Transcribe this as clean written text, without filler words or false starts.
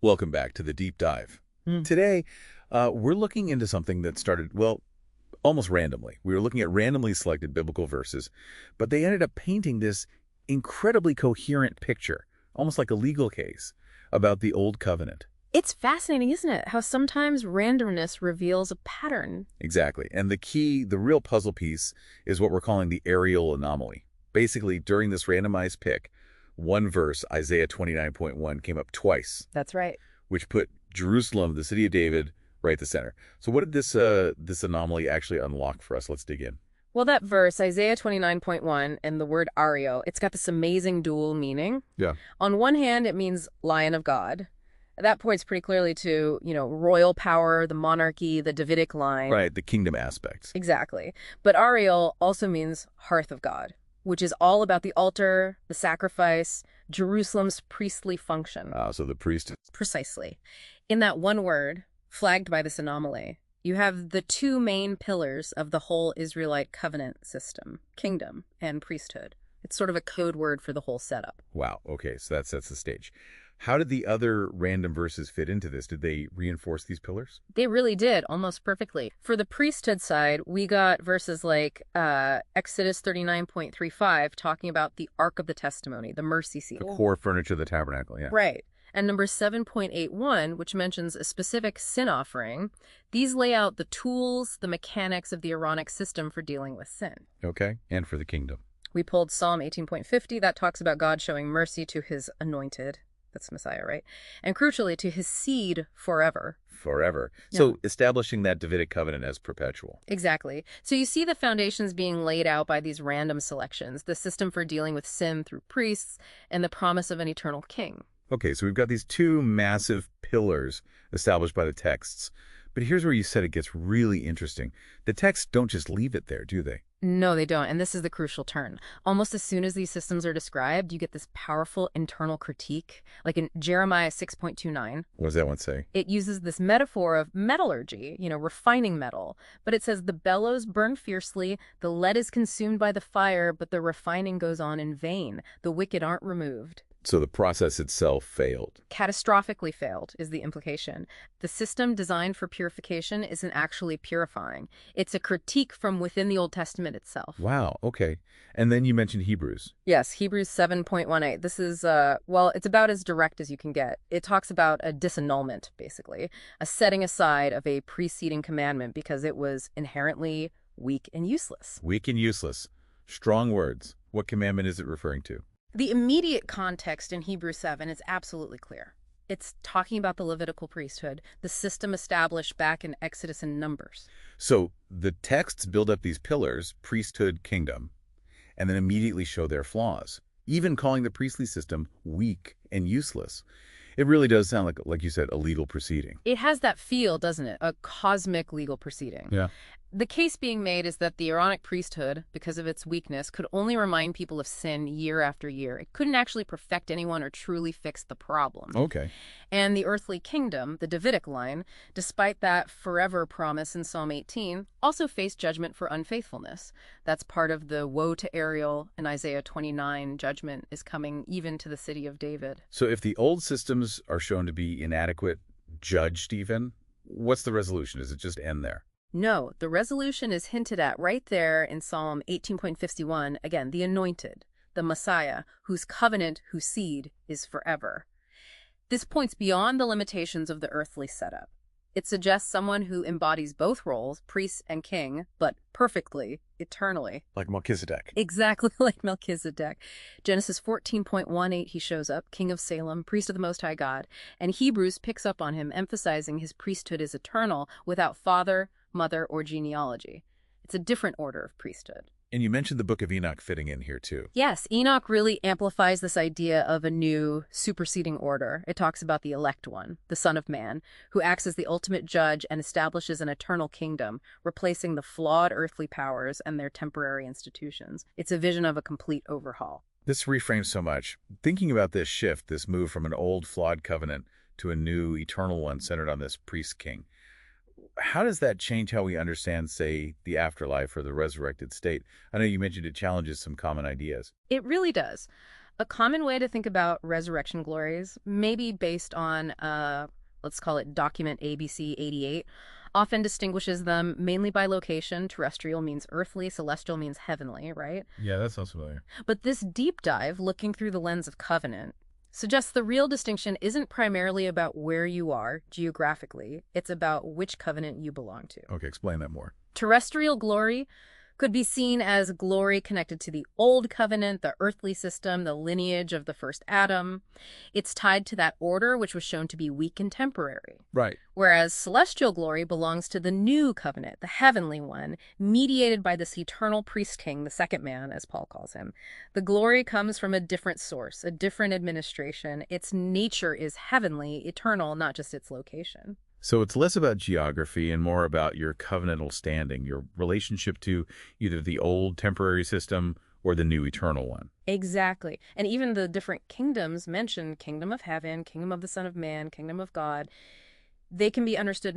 Welcome back to the deep dive. Today, we're looking into something that started, well, almost randomly. We were looking at randomly selected biblical verses, but they ended up painting this incredibly coherent picture, almost like a legal case, about the Old Covenant. It's fascinating, isn't it? How sometimes randomness reveals a pattern. Exactly. And the real puzzle piece, is what we're calling the Ariel Anomaly. Basically, during this randomized pick, one verse, Isaiah 29.1, came up twice, That's right. which put Jerusalem, the city of David, right at the center. So what did this anomaly actually unlock for us? Let's dig in. Well, that verse, Isaiah 29.1, and the word Ariel, it's got this amazing dual meaning. Yeah. On one hand, it means Lion of God. That points pretty clearly to, royal power, the monarchy, the Davidic line. Right, the kingdom aspects. Exactly. But Ariel also means hearth of God, which is all about the altar, the sacrifice, Jerusalem's priestly function. So the priest. Precisely. In that one word, flagged by this anomaly, you have the two main pillars of the whole Israelite covenant system, kingdom and priesthood. It's sort of a code word for the whole setup. Wow, okay, so that sets the stage. How did the other random verses fit into this? Did they reinforce these pillars? They really did, almost perfectly. For the priesthood side, we got verses like Exodus 39.35 talking about the Ark of the Testimony, the mercy seat. The core furniture of the tabernacle, yeah. Right. And number 7.81, which mentions a specific sin offering, these lay out the tools, the mechanics of the Aaronic system for dealing with sin. Okay, and for the kingdom. We pulled Psalm 18.50, that talks about God showing mercy to his anointed. That's Messiah, right? And crucially, to his seed forever. Forever. Yeah. So establishing that Davidic covenant as perpetual. Exactly. So you see the foundations being laid out by these random selections, the system for dealing with sin through priests, and the promise of an eternal king. Okay, so we've got these two massive pillars established by the texts. But here's where you said it gets really interesting. The texts don't just leave it there, do they? No, they don't. And this is the crucial turn. Almost as soon as these systems are described, you get this powerful internal critique. Like in Jeremiah 6.29. What does that one say? It uses this metaphor of metallurgy, refining metal. But it says the bellows burn fiercely, the lead is consumed by the fire, but the refining goes on in vain. The wicked aren't removed. So the process itself failed. Catastrophically failed is the implication. The system designed for purification isn't actually purifying. It's a critique from within the Old Testament itself. Wow, okay. And then you mentioned Hebrews. Yes, Hebrews 7.18. This is, it's about as direct as you can get. It talks about a disannulment, basically, a setting aside of a preceding commandment because it was inherently weak and useless. Weak and useless. Strong words. What commandment is it referring to? The immediate context in Hebrews 7 is absolutely clear. It's talking about the Levitical priesthood, the system established back in Exodus and Numbers. So the texts build up these pillars, priesthood, kingdom, and then immediately show their flaws, even calling the priestly system weak and useless. It really does sound like you said, a legal proceeding. It has that feel, doesn't it? A cosmic legal proceeding. Yeah. The case being made is that the Aaronic priesthood, because of its weakness, could only remind people of sin year after year. It couldn't actually perfect anyone or truly fix the problem. Okay. And the earthly kingdom, the Davidic line, despite that forever promise in Psalm 18, also faced judgment for unfaithfulness. That's part of the woe to Ariel in Isaiah 29 judgment is coming even to the city of David. So if the old systems are shown to be inadequate, judged even, what's the resolution? Does it just end there? No, the resolution is hinted at right there in Psalm 18.51, again, the anointed, the Messiah, whose covenant, whose seed is forever. This points beyond the limitations of the earthly setup. It suggests someone who embodies both roles, priest and king, but perfectly, eternally. Like Melchizedek. Exactly like Melchizedek. Genesis 14.18, he shows up, king of Salem, priest of the Most High God, and Hebrews picks up on him, emphasizing his priesthood is eternal without father, mother, or genealogy. It's a different order of priesthood. And you mentioned the book of Enoch fitting in here too. Yes, Enoch really amplifies this idea of a new superseding order. It talks about the elect one, the Son of Man, who acts as the ultimate judge and establishes an eternal kingdom, replacing the flawed earthly powers and their temporary institutions. It's a vision of a complete overhaul. This reframes so much. Thinking about this shift, this move from an old flawed covenant to a new eternal one centered on this priest king, how does that change how we understand, say, the afterlife or the resurrected state? I know you mentioned it challenges some common ideas. It really does. A common way to think about resurrection glories, maybe based on, let's call it document ABC 88, often distinguishes them mainly by location. Terrestrial means earthly, celestial means heavenly, right? Yeah, that sounds familiar. But this deep dive, looking through the lens of covenant, suggests the real distinction isn't primarily about where you are geographically, it's about which covenant you belong to. Okay, explain that more. Terrestrial glory could be seen as glory connected to the old covenant, the earthly system, the lineage of the first Adam. It's tied to that order which was shown to be weak and temporary. Right. Whereas celestial glory belongs to the new covenant, the heavenly one, mediated by this eternal priest king, the second man, as Paul calls him. The glory comes from a different source, a different administration. Its nature is heavenly, eternal, not just its location. So it's less about geography and more about your covenantal standing, your relationship to either the old temporary system or the new eternal one. Exactly. And even the different kingdoms mentioned, kingdom of heaven, kingdom of the Son of Man, kingdom of God, they can be understood